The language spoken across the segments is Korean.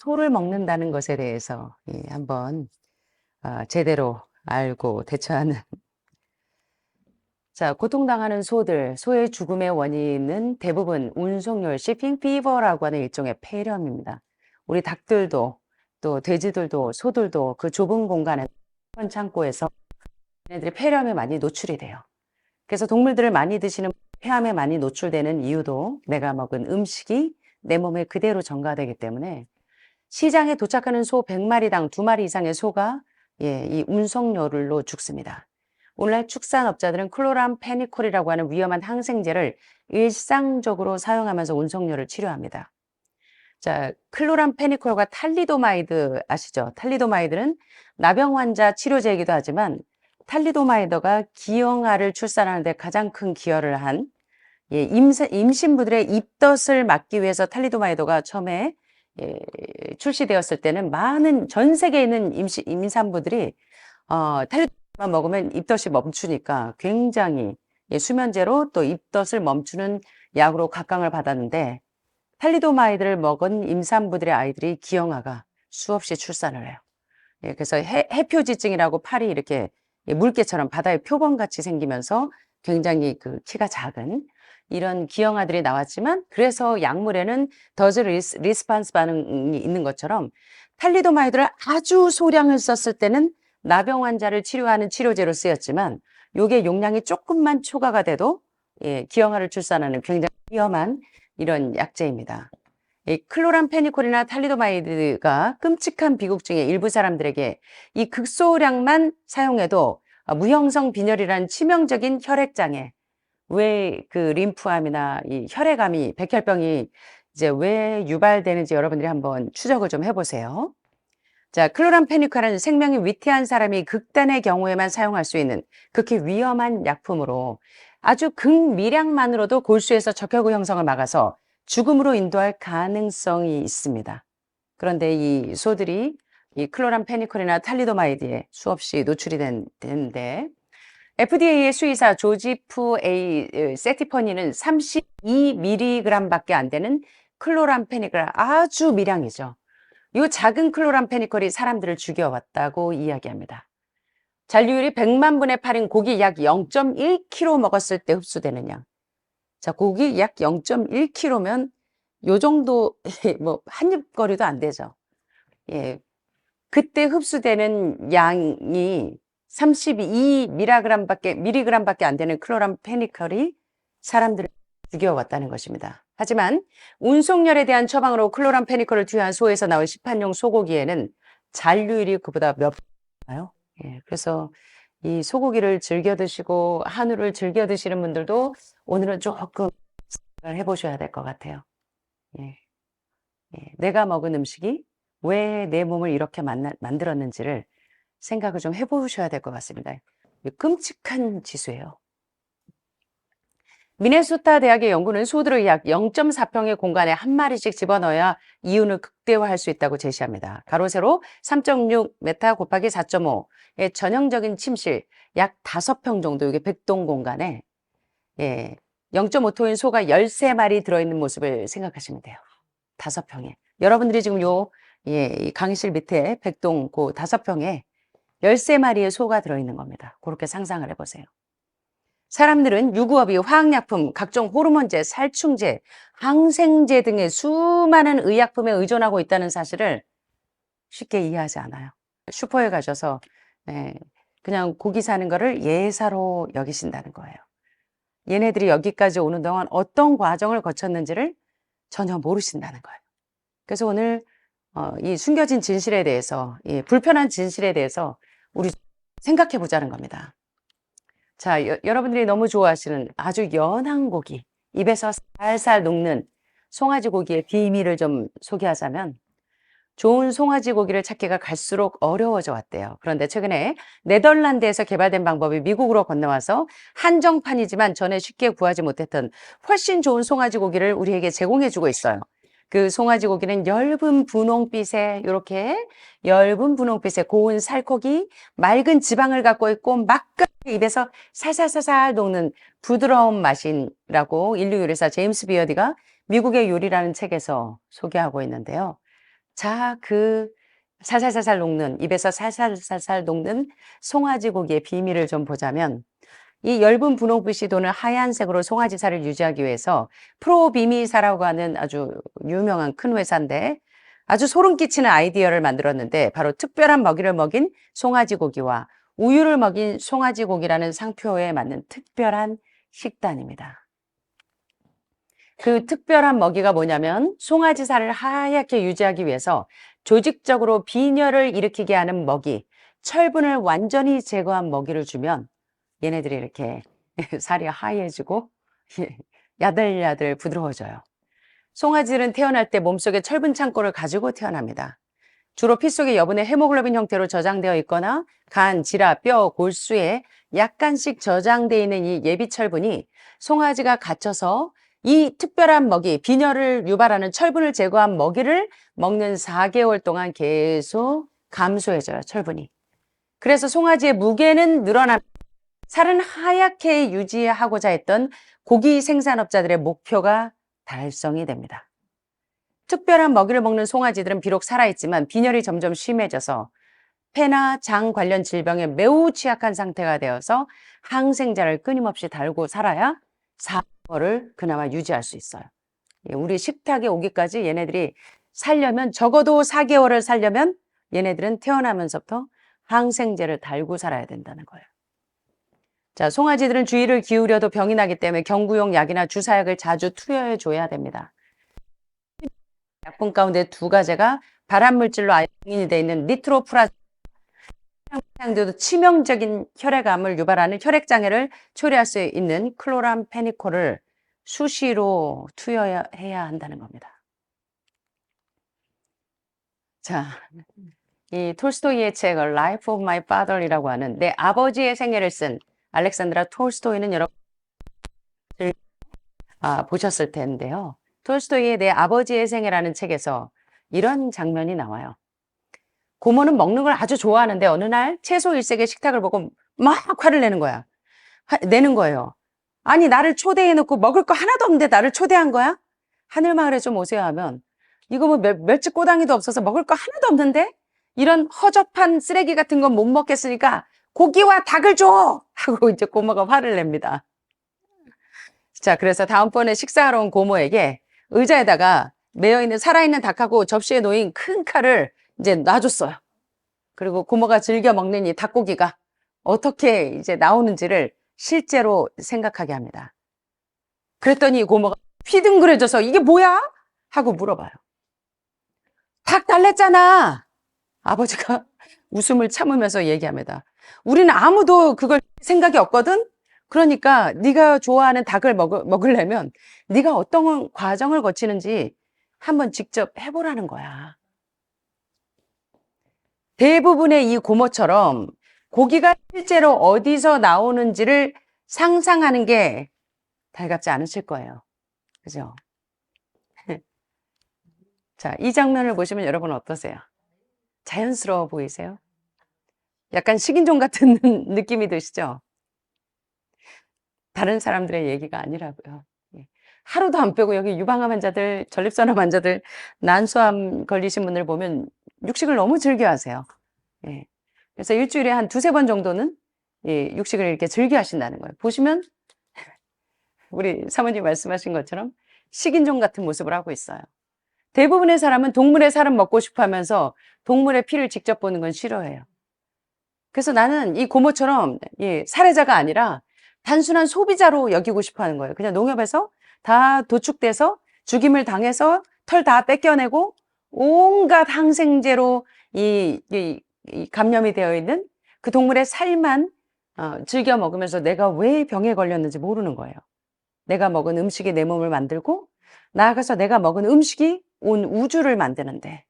소를 먹는다는 것에 대해서 한번 제대로 알고 대처하는 자, 고통당하는 소들, 소의 죽음의 원인은 대부분 운송열, shipping fever라고 하는 일종의 폐렴입니다. 우리 닭들도 또 돼지들도 소들도 그 좁은 공간에 창고에서 얘네들이 폐렴에 많이 노출이 돼요. 그래서 동물들을 많이 드시는 폐암에 많이 노출되는 이유도 내가 먹은 음식이 내 몸에 그대로 전가되기 때문에 시장에 도착하는 소 100마리당 2마리 이상의 소가 이 운송열로 죽습니다. 오늘날 축산업자들은 클로람페니콜이라고 하는 위험한 항생제를 일상적으로 사용하면서 운송열을 치료합니다. 자, 클로람페니콜과 탈리도마이드 아시죠? 탈리도마이드는 나병 환자 치료제이기도 하지만 탈리도마이드가 기형아를 출산하는 데 가장 큰 기여를 한 임신부들의 입덧을 막기 위해서 탈리도마이드가 처음에 출시되었을 때는 많은 전 세계에 있는 임산부들이 탈리도마이드만 먹으면 입덧이 멈추니까 굉장히 수면제로 또 입덧을 멈추는 약으로 각광을 받았는데 탈리도마이드를 먹은 임산부들의 아이들이 기형아가 수없이 출산을 해요. 그래서 해표지증이라고 팔이 이렇게 물개처럼 바다의 표범같이 생기면서 굉장히 그 키가 작은 이런 기형아들이 나왔지만 그래서 약물에는 더즈 리스판스 반응이 있는 것처럼 탈리도마이드를 아주 소량을 썼을 때는 나병 환자를 치료하는 치료제로 쓰였지만 요게 용량이 조금만 초과가 돼도 기형아를 출산하는 굉장히 위험한 이런 약제입니다. 이 클로람페니콜이나 탈리도마이드가 끔찍한 비극 중에 일부 사람들에게 이 극소량만 사용해도 무형성 빈혈이라는 치명적인 혈액장애, 왜 그 림프암이나 이 혈액암이 백혈병이 이제 왜 유발되는지 여러분들이 한번 추적을 좀 해보세요. 자, 클로람페니콜은 생명이 위태한 사람이 극단의 경우에만 사용할 수 있는 극히 위험한 약품으로 아주 극미량만으로도 골수에서 적혈구 형성을 막아서 죽음으로 인도할 가능성이 있습니다. 그런데 이 소들이 이 클로람페니콜이나 탈리도마이드에 수없이 노출이 되는데 FDA의 수의사 조지프 A 세티퍼니는 32mg밖에 안 되는 클로람페니콜 아주 미량이죠. 이 작은 클로람페니콜이 사람들을 죽여왔다고 이야기합니다. 잔류율이 100만 분의 8인 고기 약 0.1kg 먹었을 때 흡수되는 양. 자, 고기 약 0.1kg면 요 정도 뭐 한입거리도 안 되죠. 그때 흡수되는 양이 32mg밖에 안 되는 클로람페니콜이 사람들을 죽여왔다는 것입니다. 하지만 운송열에 대한 처방으로 클로람페니콜을 투여한 소에서 나온 시판용 소고기에는 잔류율이 그보다 몇 배나요? 그래서 이 소고기를 즐겨 드시고 한우를 즐겨 드시는 분들도 오늘은 조금 해보셔야 될 것 같아요. 내가 먹은 음식이 왜 내 몸을 이렇게 만들었는지를 생각을 좀 해보셔야 될 것 같습니다. 끔찍한 지수예요. 미네소타 대학의 연구는 소들을 약 0.4평의 공간에 한 마리씩 집어넣어야 이윤을 극대화할 수 있다고 제시합니다. 가로 세로 3.6m 곱하기 4.5의 전형적인 침실 약 5평 정도, 이게 백동 공간에 0.5토인 소가 13마리 들어있는 모습을 생각하시면 돼요. 5평에. 여러분들이 지금 이 강의실 밑에 백동 그 5평에 13마리의 소가 들어있는 겁니다. 그렇게 상상을 해보세요. 사람들은 유구업이 화학약품, 각종 호르몬제, 살충제, 항생제 등의 수많은 의약품에 의존하고 있다는 사실을 쉽게 이해하지 않아요. 슈퍼에 가셔서 그냥 고기 사는 거를 예사로 여기신다는 거예요. 얘네들이 여기까지 오는 동안 어떤 과정을 거쳤는지를 전혀 모르신다는 거예요. 그래서 오늘 이 숨겨진 진실에 대해서, 이 불편한 진실에 대해서 우리 생각해 보자는 겁니다. 자, 여러분들이 너무 좋아하시는 아주 연한 고기, 입에서 살살 녹는 송아지 고기의 비밀을 좀 소개하자면 좋은 송아지 고기를 찾기가 갈수록 어려워져 왔대요. 그런데 최근에 네덜란드에서 개발된 방법이 미국으로 건너와서 한정판이지만 전에 쉽게 구하지 못했던 훨씬 좋은 송아지 고기를 우리에게 제공해 주고 있어요. 그 송아지 고기는 엷은 분홍빛의 이렇게 엷은 분홍빛의 고운 살코기, 맑은 지방을 갖고 있고 맛깔이 입에서 살살살살 녹는 부드러운 맛이라고 인류 요리사 제임스 비어디가 미국의 요리라는 책에서 소개하고 있는데요. 자, 그 살살살살 녹는, 입에서 살살살살 녹는 송아지 고기의 비밀을 좀 보자면, 이 엷은 분홍빛이 도는 하얀색으로 송아지살을 유지하기 위해서 프로비미사라고 하는 아주 유명한 큰 회사인데, 아주 소름 끼치는 아이디어를 만들었는데, 바로 특별한 먹이를 먹인 송아지 고기와 우유를 먹인 송아지 고기라는 상표에 맞는 특별한 식단입니다. 그 특별한 먹이가 뭐냐면 송아지살을 하얗게 유지하기 위해서 조직적으로 빈혈을 일으키게 하는 먹이, 철분을 완전히 제거한 먹이를 주면 얘네들이 이렇게 살이 하얘지고 야들야들 부드러워져요. 송아지들은 태어날 때 몸속에 철분 창고를 가지고 태어납니다. 주로 피 속에 여분의 헤모글로빈 형태로 저장되어 있거나 간, 지라, 뼈, 골수에 약간씩 저장되어 있는 이 예비 철분이 송아지가 갇혀서 이 특별한 먹이, 빈혈을 유발하는 철분을 제거한 먹이를 먹는 4개월 동안 계속 감소해져요, 철분이. 그래서 송아지의 무게는 늘어납니다. 살은 하얗게 유지하고자 했던 고기 생산업자들의 목표가 달성이 됩니다. 특별한 먹이를 먹는 송아지들은 비록 살아있지만 빈혈이 점점 심해져서 폐나 장 관련 질병에 매우 취약한 상태가 되어서 항생제를 끊임없이 달고 살아야 4개월을 그나마 유지할 수 있어요. 우리 식탁에 오기까지 얘네들이 살려면 적어도 4개월을 살려면 얘네들은 태어나면서부터 항생제를 달고 살아야 된다는 거예요. 자, 송아지들은 주의를 기울여도 병이 나기 때문에 경구용 약이나 주사약을 자주 투여해 줘야 됩니다. 약품 가운데 2가지가 발암물질로 용인이 되어 있는 니트로프라젠, 사용돼도 치명적인 혈액암을 유발하는 혈액장애를 초래할 수 있는 클로람페니콜을 수시로 투여해야 한다는 겁니다. 자, 이 톨스토이의 책 Life of My Father이라고 하는 내 아버지의 생애를 쓴 알렉산드라 톨스토이는 여러분 보셨을 텐데요. 톨스토이의 내 아버지의 생애라는 책에서 이런 장면이 나와요. 고모는 먹는 걸 아주 좋아하는데 어느 날 채소 일색의 식탁을 보고 막 화를 내는 거야. 내는 거예요. 아니, 나를 초대해놓고 먹을 거 하나도 없는데 나를 초대한 거야? 하늘마을에 좀 오세요 하면 이거 뭐 멸치 꼬당이도 없어서 먹을 거 하나도 없는데 이런 허접한 쓰레기 같은 건 못 먹겠으니까 고기와 닭을 줘! 하고 이제 고모가 화를 냅니다. 자, 그래서 다음번에 식사하러 온 고모에게 의자에다가 매여있는 살아있는 닭하고 접시에 놓인 큰 칼을 이제 놔줬어요. 그리고 고모가 즐겨 먹는 이 닭고기가 어떻게 이제 나오는지를 실제로 생각하게 합니다. 그랬더니 고모가 휘둥그레져서 이게 뭐야? 하고 물어봐요. 닭 달랬잖아. 아버지가 웃음을 참으면서 얘기합니다. 우리는 아무도 그걸 생각이 없거든? 그러니까 네가 좋아하는 닭을 먹으려면 네가 어떤 과정을 거치는지 한번 직접 해보라는 거야. 대부분의 이 고모처럼 고기가 실제로 어디서 나오는지를 상상하는 게 달갑지 않으실 거예요. 그죠? 자, 이 장면을 보시면 여러분 어떠세요? 자연스러워 보이세요? 약간 식인종 같은 느낌이 드시죠? 다른 사람들의 얘기가 아니라고요. 하루도 안 빼고 여기 유방암 환자들, 전립선암 환자들, 난소암 걸리신 분들 보면 육식을 너무 즐겨 하세요. 예. 그래서 일주일에 한 2-3번 정도는 육식을 이렇게 즐겨 하신다는 거예요. 보시면 우리 사모님 말씀하신 것처럼 식인종 같은 모습을 하고 있어요. 대부분의 사람은 동물의 살은 먹고 싶어 하면서 동물의 피를 직접 보는 건 싫어해요. 그래서 나는 이 고모처럼 살해자가 아니라 단순한 소비자로 여기고 싶어 하는 거예요. 그냥 농협에서 다 도축돼서 죽임을 당해서 털 다 뺏겨내고 온갖 항생제로 이 감염이 되어 있는 그 동물의 살만 즐겨 먹으면서 내가 왜 병에 걸렸는지 모르는 거예요. 내가 먹은 음식이 내 몸을 만들고 나아가서 내가 먹은 음식이 온 우주를 만드는데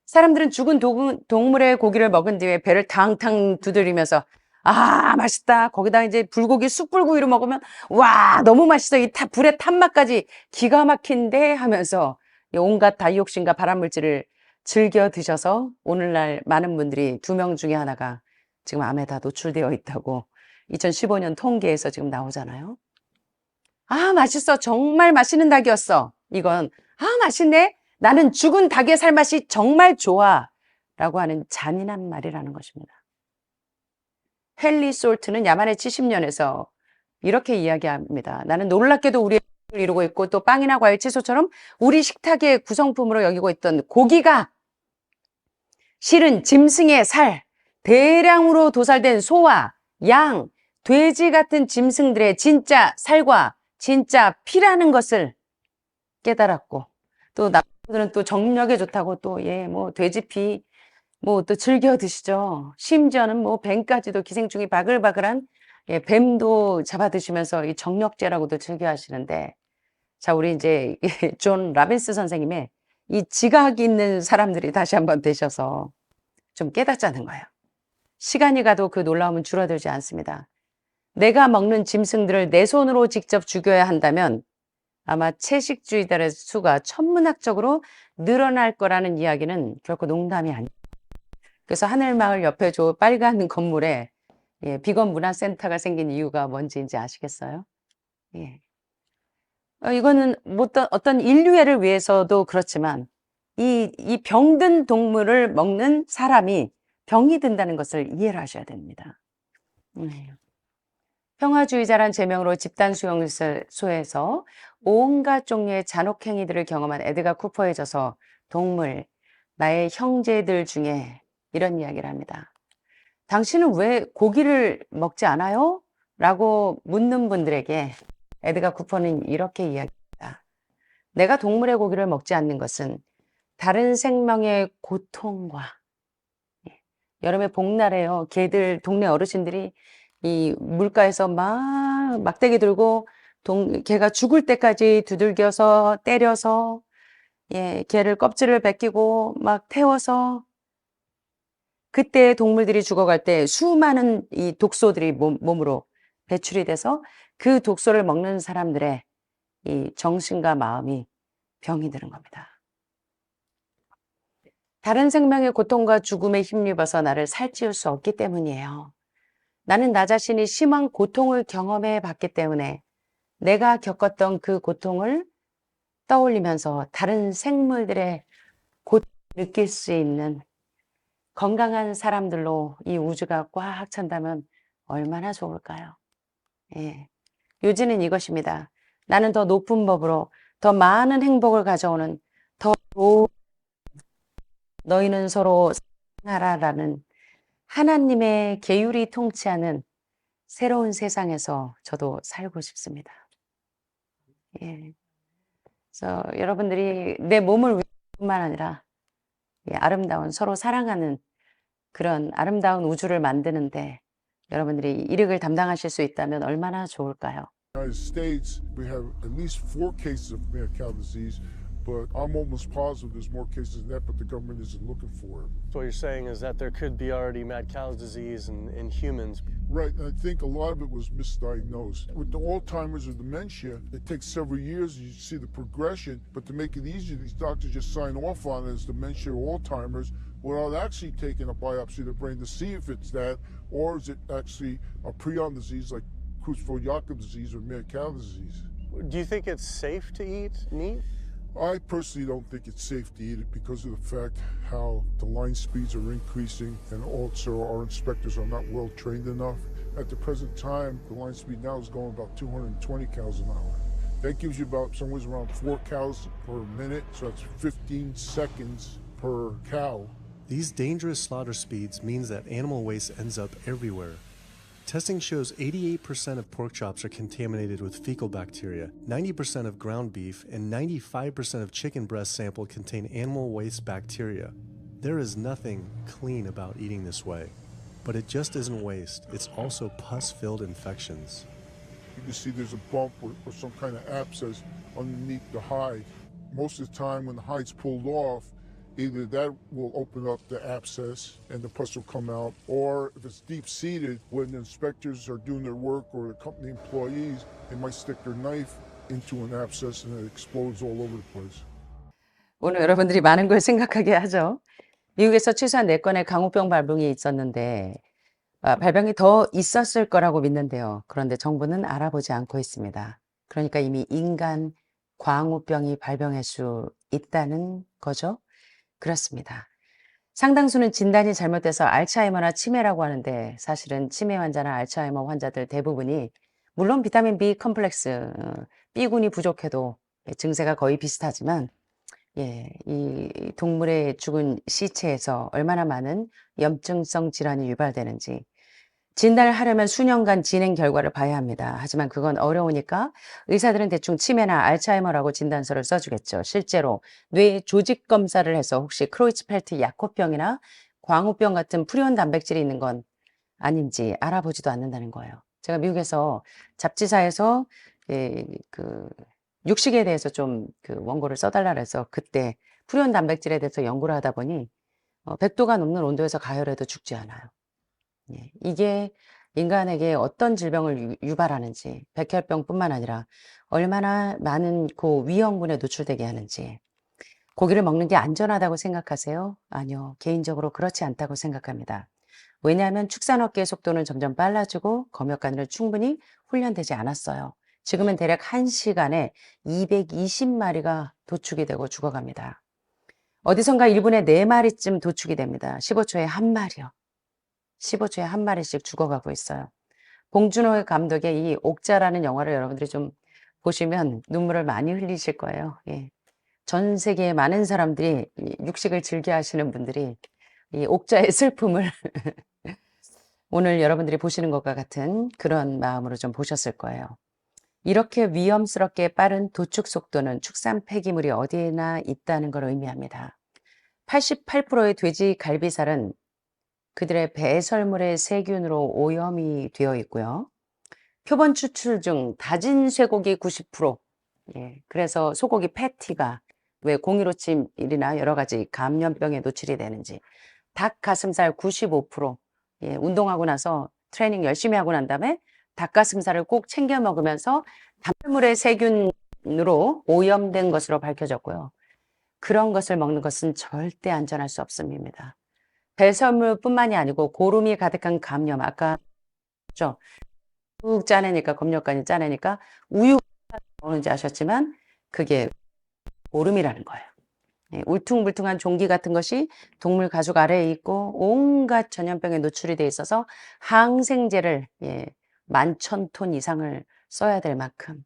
사람들은 죽은 동물의 고기를 먹은 뒤에 배를 탕탕 두드리면서 아 맛있다 거기다 이제 불고기 숯불구이로 먹으면 와 너무 맛있어 이 불의 탄맛까지 기가 막힌데 하면서 온갖 다이옥신과 발암물질을 즐겨 드셔서 오늘날 많은 분들이 2명 중에 하나가 지금 암에 다 노출되어 있다고 2015년 통계에서 지금 나오잖아요. 아 맛있어 정말 맛있는 닭이었어. 이건 아 맛있네 나는 죽은 닭의 살맛이 정말 좋아 라고 하는 잔인한 말이라는 것입니다. 헨리 솔트는 야만의 70년에서 이렇게 이야기합니다. 나는 놀랍게도 우리의 을 이루고 있고 또 빵이나 과일, 채소처럼 우리 식탁의 구성품으로 여기고 있던 고기가 실은 짐승의 살, 대량으로 도살된 소와 양, 돼지 같은 짐승들의 진짜 살과 진짜 피라는 것을 깨달았고, 또 남들은 또 정력에 좋다고 또 뭐 돼지피 뭐 또 즐겨 드시죠. 심지어는 뭐 뱀까지도 기생충이 바글바글한 뱀도 잡아 드시면서 이 정력제라고도 즐겨 하시는데, 자, 우리 이제 존 라빈스 선생님의 이 지각 있는 사람들이 다시 한번 되셔서 좀 깨닫자는 거예요. 시간이 가도 그 놀라움은 줄어들지 않습니다. 내가 먹는 짐승들을 내 손으로 직접 죽여야 한다면 아마 채식주의자의 수가 천문학적으로 늘어날 거라는 이야기는 결코 농담이 아니에요. 그래서 하늘마을 옆에 저 빨간 건물에 비건 문화센터가 생긴 이유가 뭔지 이제 아시겠어요? 예. 이거는 어떤 인류애를 위해서도 그렇지만 이 병든 동물을 먹는 사람이 병이 든다는 것을 이해를 하셔야 됩니다. 평화주의자란 제명으로 집단 수용소에서 온갖 종류의 잔혹 행위들을 경험한 에드가 쿠퍼에 져서 동물, 나의 형제들 중에 이런 이야기를 합니다. 당신은 왜 고기를 먹지 않아요? 라고 묻는 분들에게 에드가 쿠퍼는 이렇게 이야기합니다. 내가 동물의 고기를 먹지 않는 것은 다른 생명의 고통과, 여름에 복날에요. 개들, 동네 어르신들이 이 물가에서 막 막대기 들고 개가 죽을 때까지 두들겨서 때려서 개를 껍질을 벗기고 막 태워서, 그때 동물들이 죽어갈 때 수많은 이 독소들이 몸으로 배출이 돼서 그 독소를 먹는 사람들의 이 정신과 마음이 병이 드는 겁니다. 다른 생명의 고통과 죽음에 힘입어서 나를 살찌울 수 없기 때문이에요. 나는 나 자신이 심한 고통을 경험해 봤기 때문에 내가 겪었던 그 고통을 떠올리면서 다른 생물들의 고통을 느낄 수 있는 건강한 사람들로 이 우주가 꽉 찬다면 얼마나 좋을까요? 요지는 이것입니다. 나는 더 높은 법으로 더 많은 행복을 가져오는 더 좋은, 너희는 서로 사랑하라라는 하나님의 계율이 통치하는 새로운 세상에서 저도 살고 싶습니다. 그래서 여러분들이 내 몸을 위해서뿐만 아니라 아름다운 서로 사랑하는 그런 아름다운 우주를 만드는데 여러분들이 이력을 담당하실 수 있다면 얼마나 좋을까요? United States, we have at least 4 cases of mad cow disease, but I'm almost positive there's more cases than that, but the government isn't looking for it. So what you're saying is that there could be already mad cow disease in humans. Right, and I think a lot of it was misdiagnosed. With the Alzheimer's or dementia, it takes several years, you see the progression, but to make it easier, these doctors just sign off on it as dementia or Alzheimer's without actually taking a biopsy of the brain to see if it's that, or is it actually a prion disease like Creutzfeldt-Jakob disease or mad cow disease. Do you think it's safe to eat meat? I personally don't think it's safe to eat it because of the fact how the line speeds are increasing and also our inspectors are not well trained enough. At the present time, the line speed now is going about 220 cows an hour. That gives you about somewhere around 4 cows per minute, so that's 15 seconds per cow. These dangerous slaughter speeds means that animal waste ends up everywhere. Testing shows 88% of pork chops are contaminated with fecal bacteria, 90% of ground beef, and 95% of chicken breast sample contain animal waste bacteria. There is nothing clean about eating this way. But it just isn't waste, it's also pus-filled infections. You can see there's a bump or some kind of abscess underneath the hide. Most of the time when the hide's pulled off, either that will open up the abscess and the pus will come out, or if it's deep-seated, when the inspectors are doing their work or the company employees, they might stick their knife into an abscess and it explodes all over the place. 오늘 여러분들이 많은 걸 생각하게 하죠. 미국에서 최소한 4건의 강우병 발병이 있었는데 발병이 더 있었을 거라고 믿는데요. 그런데 정부는 알아보지 않고 있습니다. 그러니까 이미 인간 광우병이 발병할 수 있다는 거죠. 그렇습니다. 상당수는 진단이 잘못돼서 알츠하이머나 치매라고 하는데 사실은 치매 환자나 알츠하이머 환자들 대부분이 물론 비타민 B 컴플렉스, B군이 부족해도 증세가 거의 비슷하지만 이 동물의 죽은 시체에서 얼마나 많은 염증성 질환이 유발되는지 진단을 하려면 수년간 진행 결과를 봐야 합니다. 하지만 그건 어려우니까 의사들은 대충 치매나 알츠하이머라고 진단서를 써주겠죠. 실제로 뇌 조직 검사를 해서 혹시 크로이츠펠트 야코병이나 광우병 같은 프리온 단백질이 있는 건 아닌지 알아보지도 않는다는 거예요. 제가 미국에서 잡지사에서 그 육식에 대해서 좀 그 원고를 써달라 그래서 그때 프리온 단백질에 대해서 연구를 하다 보니 100도가 넘는 온도에서 가열해도 죽지 않아요. 이게 인간에게 어떤 질병을 유발하는지, 백혈병뿐만 아니라 얼마나 많은 위험군에 노출되게 하는지. 고기를 먹는 게 안전하다고 생각하세요? 아니요. 개인적으로 그렇지 않다고 생각합니다. 왜냐하면 축산업계의 속도는 점점 빨라지고 검역관으로 충분히 훈련되지 않았어요. 지금은 대략 1시간에 220마리가 도축이 되고 죽어갑니다. 어디선가 1분에 4마리쯤 도축이 됩니다. 15초에 1마리요. 15초에 1마리씩 죽어가고 있어요. 봉준호 감독의 이 옥자라는 영화를 여러분들이 좀 보시면 눈물을 많이 흘리실 거예요. 전 세계의 많은 사람들이 육식을 즐겨 하시는 분들이 이 옥자의 슬픔을 오늘 여러분들이 보시는 것과 같은 그런 마음으로 좀 보셨을 거예요. 이렇게 위험스럽게 빠른 도축 속도는 축산 폐기물이 어디에나 있다는 걸 의미합니다. 88%의 돼지 갈비살은 그들의 배설물의 세균으로 오염이 되어 있고요. 표본 추출 중 다진 쇠고기 90%, 그래서 소고기 패티가 왜 공일오침이나 여러 가지 감염병에 노출이 되는지, 닭 가슴살 95%, 운동하고 나서 트레이닝 열심히 하고 난 다음에 닭가슴살을 꼭 챙겨 먹으면서 단물의 세균으로 오염된 것으로 밝혀졌고요. 그런 것을 먹는 것은 절대 안전할 수 없습니다. 배설물뿐만이 아니고 고름이 가득한 감염, 아까 쭉 짜내니까 검역관이 짜내니까 우유가 나오는지 아셨지만 그게 고름이라는 거예요. 울퉁불퉁한 종기 같은 것이 동물 가죽 아래에 있고 온갖 전염병에 노출이 돼 있어서 항생제를 11,000톤 이상을 써야 될 만큼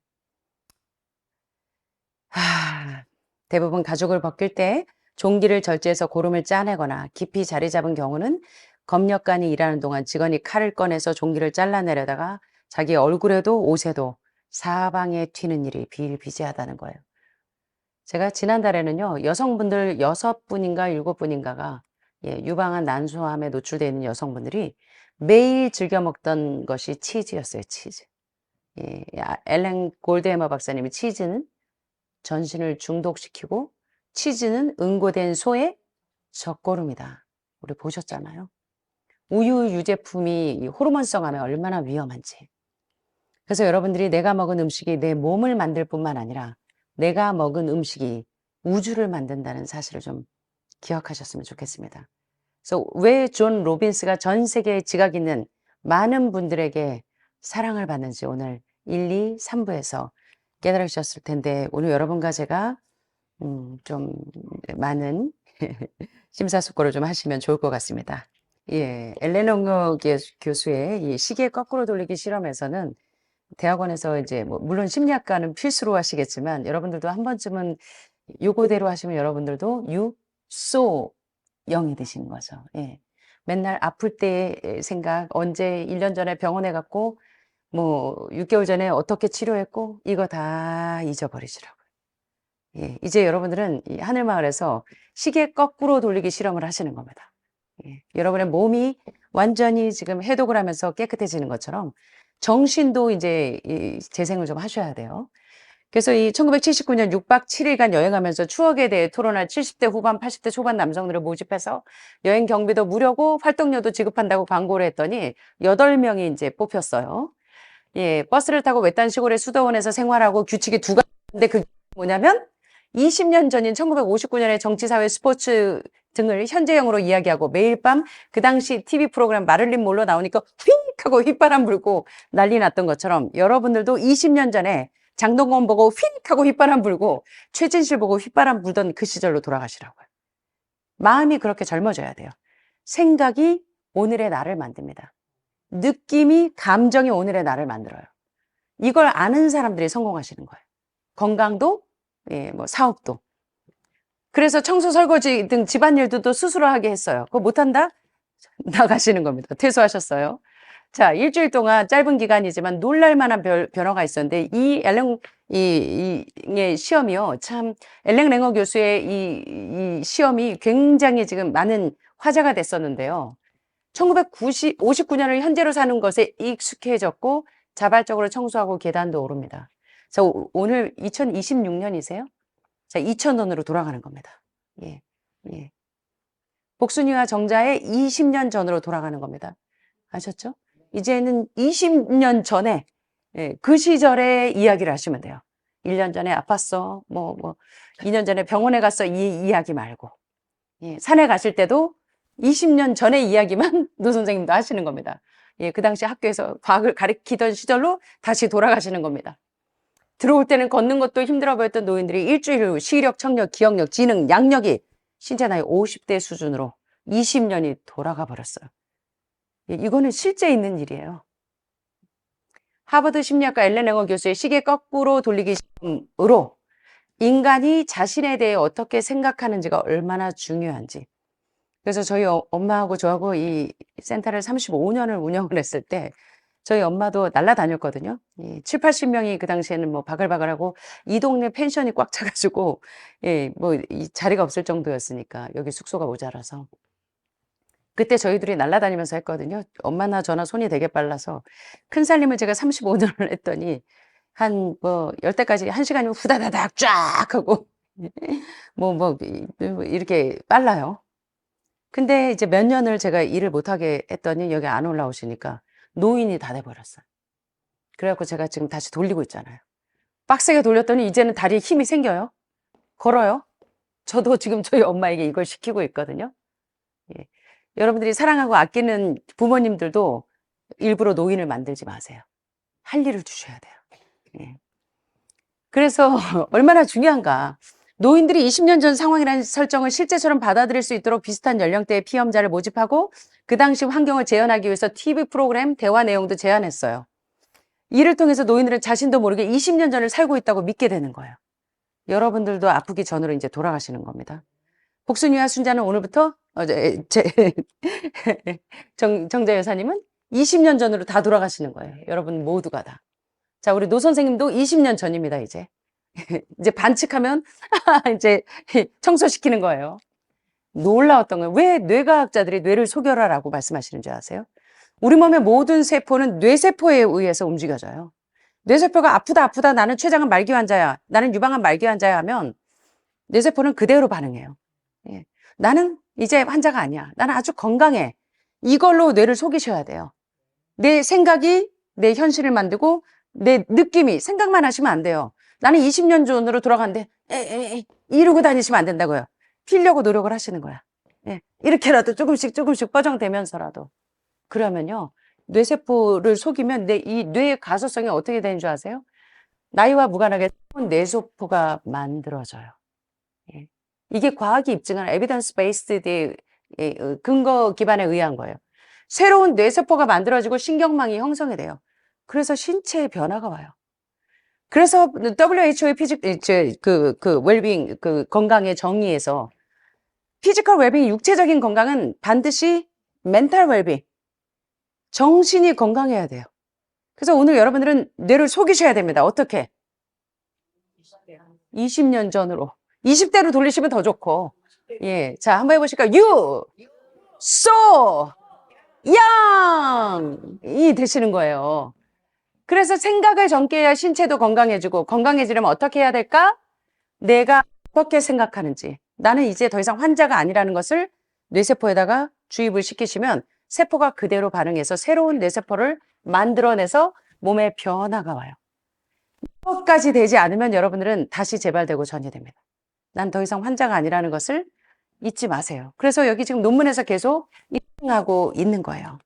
대부분 가죽을 벗길 때 종기를 절제해서 고름을 짜내거나 깊이 자리 잡은 경우는 검역관이 일하는 동안 직원이 칼을 꺼내서 종기를 잘라내려다가 자기 얼굴에도 옷에도 사방에 튀는 일이 비일비재하다는 거예요. 제가 지난달에는요, 여성분들 6분인가 7분인가가 유방암 난소암에 노출되어 있는 여성분들이 매일 즐겨 먹던 것이 치즈였어요. 치즈. 엘렌 골드해머 박사님이 치즈는 전신을 중독시키고 치즈는 응고된 소의 젖고름이다. 우리 보셨잖아요. 우유 유제품이 호르몬성함에 얼마나 위험한지. 그래서 여러분들이 내가 먹은 음식이 내 몸을 만들 뿐만 아니라 내가 먹은 음식이 우주를 만든다는 사실을 좀 기억하셨으면 좋겠습니다. 그래서 왜 존 로빈스가 전 세계에 지각 있는 많은 분들에게 사랑을 받는지 오늘 1, 2, 3부에서 깨달으셨을 텐데 오늘 여러분과 제가 좀 많은 심사숙고를 좀 하시면 좋을 것 같습니다. 엘렌 옹어 교수의 이 시계 거꾸로 돌리기 실험에서는 대학원에서 이제 물론 심리학과는 필수로 하시겠지만 여러분들도 한 번쯤은 요거대로 하시면 여러분들도 육소영이 되시는 거죠. 맨날 아플 때의 생각, 언제 1년 전에 병원에 갔고 6개월 전에 어떻게 치료했고 이거 다 잊어버리시라고요. 이제 여러분들은 이 하늘마을에서 시계 거꾸로 돌리기 실험을 하시는 겁니다. 여러분의 몸이 완전히 지금 해독을 하면서 깨끗해지는 것처럼 정신도 이제 재생을 좀 하셔야 돼요. 그래서 이 1979년 6박 7일간 여행하면서 추억에 대해 토론할 70대 후반, 80대 초반 남성들을 모집해서 여행 경비도 무료고 활동료도 지급한다고 광고를 했더니 8명이 이제 뽑혔어요. 버스를 타고 외딴 시골의 수도원에서 생활하고 규칙이 두 가지인데 그게 뭐냐면 20년 전인 1959년에 정치, 사회, 스포츠 등을 현재형으로 이야기하고 매일 밤 그 당시 TV 프로그램 마를린 몰로 나오니까 휙 하고 휘바람 불고 난리 났던 것처럼 여러분들도 20년 전에 장동건 보고 휙 하고 휘바람 불고 최진실 보고 휘바람 불던 그 시절로 돌아가시라고요. 마음이 그렇게 젊어져야 돼요. 생각이 오늘의 나를 만듭니다. 느낌이, 감정이 오늘의 나를 만들어요. 이걸 아는 사람들이 성공하시는 거예요. 건강도, 예, 뭐 사업도. 그래서 청소, 설거지 등 집안일도 스스로 하게 했어요. 그거 못한다? 나가시는 겁니다. 퇴소하셨어요. 자, 일주일 동안 짧은 기간이지만 놀랄만한 변화가 있었는데 이 시험이요. 참 엘랭 랭어 교수의 이 시험이 굉장히 지금 많은 화제가 됐었는데요. 1959년을 현재로 사는 것에 익숙해졌고 자발적으로 청소하고 계단도 오릅니다. 자, 오늘 2026년이세요? 자, 2000년으로 돌아가는 겁니다. 예, 예. 복순이와 정자의 20년 전으로 돌아가는 겁니다. 아셨죠? 이제는 20년 전에, 예, 그 시절의 이야기를 하시면 돼요. 1년 전에 아팠어. 2년 전에 병원에 갔어. 이 이야기 말고. 예, 산에 가실 때도 20년 전의 이야기만 노 선생님도 하시는 겁니다. 예, 그 당시 학교에서 과학을 가르치던 시절로 다시 돌아가시는 겁니다. 들어올 때는 걷는 것도 힘들어 보였던 노인들이 일주일 후 시력, 청력, 기억력, 지능, 양력이 신체 나이 50대 수준으로 20년이 돌아가 버렸어요. 예, 이거는 실제 있는 일이에요. 하버드 심리학과 엘렌 랭어 교수의 시계 거꾸로 돌리기 시험으로 인간이 자신에 대해 어떻게 생각하는지가 얼마나 중요한지. 그래서 저희 엄마하고 저하고 이 센터를 35년을 운영을 했을 때 저희 엄마도 날라다녔거든요. 7, 80명이 그 당시에는 뭐 바글바글하고 이 동네 펜션이 꽉 차가지고 예, 뭐 이 자리가 없을 정도였으니까 여기 숙소가 모자라서 그때 저희들이 날라다니면서 했거든요. 엄마나 저나 손이 되게 빨라서 큰 살림을 제가 35년을 했더니 한 뭐 열 때까지 1시간이면 후다다닥 쫙 하고 이렇게 빨라요. 근데 이제 몇 년을 제가 일을 못하게 했더니 여기 안 올라오시니까 노인이 다 돼버렸어요. 그래갖고 제가 지금 다시 돌리고 있잖아요. 빡세게 돌렸더니 이제는 다리에 힘이 생겨요. 걸어요. 저도 지금 저희 엄마에게 이걸 시키고 있거든요. 예. 여러분들이 사랑하고 아끼는 부모님들도 일부러 노인을 만들지 마세요. 할 일을 주셔야 돼요. 예. 그래서 얼마나 중요한가. 노인들이 20년 전 상황이라는 설정을 실제처럼 받아들일 수 있도록 비슷한 연령대의 피험자를 모집하고 그 당시 환경을 재현하기 위해서 TV 프로그램 대화 내용도 제안했어요. 이를 통해서 노인들은 자신도 모르게 20년 전을 살고 있다고 믿게 되는 거예요. 여러분들도 아프기 전으로 이제 돌아가시는 겁니다. 복순이와 순자는 오늘부터 정자 여사님은 20년 전으로 다 돌아가시는 거예요. 여러분 모두가 다. 자, 우리 노 선생님도 20년 전입니다, 이제. 이제 반칙하면 이제 청소시키는 거예요. 놀라웠던 거예요. 왜 뇌과학자들이 뇌를 속여라라고 말씀하시는 줄 아세요? 우리 몸의 모든 세포는 뇌세포에 의해서 움직여져요. 뇌세포가 아프다 나는 췌장암 말기 환자야, 나는 유방암 말기 환자야 하면 뇌세포는 그대로 반응해요. 예. 나는 이제 환자가 아니야, 나는 아주 건강해. 이걸로 뇌를 속이셔야 돼요. 내 생각이 내 현실을 만들고 내 느낌이, 생각만 하시면 안 돼요. 나는 20년 전으로 돌아갔는데 이러고 다니시면 안 된다고요. 피려고 노력을 하시는 거야. 예. 이렇게라도 조금씩 뻐정대면서라도. 그러면요, 뇌세포를 속이면 이 뇌의 가소성이 어떻게 되는 줄 아세요? 나이와 무관하게 뇌세포가 만들어져요. 예. 이게 과학이 입증한 에비던스 베이스드 근거 기반에 의한 거예요. 새로운 뇌세포가 만들어지고 신경망이 형성이 돼요. 그래서 신체에 변화가 와요. 그래서 WHO의 웰빙, 건강의 정의에서 피지컬 웰빙, 육체적인 건강은 반드시 멘탈 웰빙, 정신이 건강해야 돼요. 그래서 오늘 여러분들은 뇌를 속이셔야 됩니다. 어떻게? 20년 전으로. 20대로 돌리시면 더 좋고. 예. 자, 한번 해보실까요? You, so, young! 이 되시는 거예요. 그래서 생각을 젊게 해야 신체도 건강해지고, 건강해지려면 어떻게 해야 될까? 내가 어떻게 생각하는지. 나는 이제 더 이상 환자가 아니라는 것을 뇌세포에다가 주입을 시키시면 세포가 그대로 반응해서 새로운 뇌세포를 만들어내서 몸에 변화가 와요. 이것까지 되지 않으면 여러분들은 다시 재발되고 전이됩니다. 난 더 이상 환자가 아니라는 것을 잊지 마세요. 그래서 여기 지금 논문에서 계속 입증하고 있는 거예요.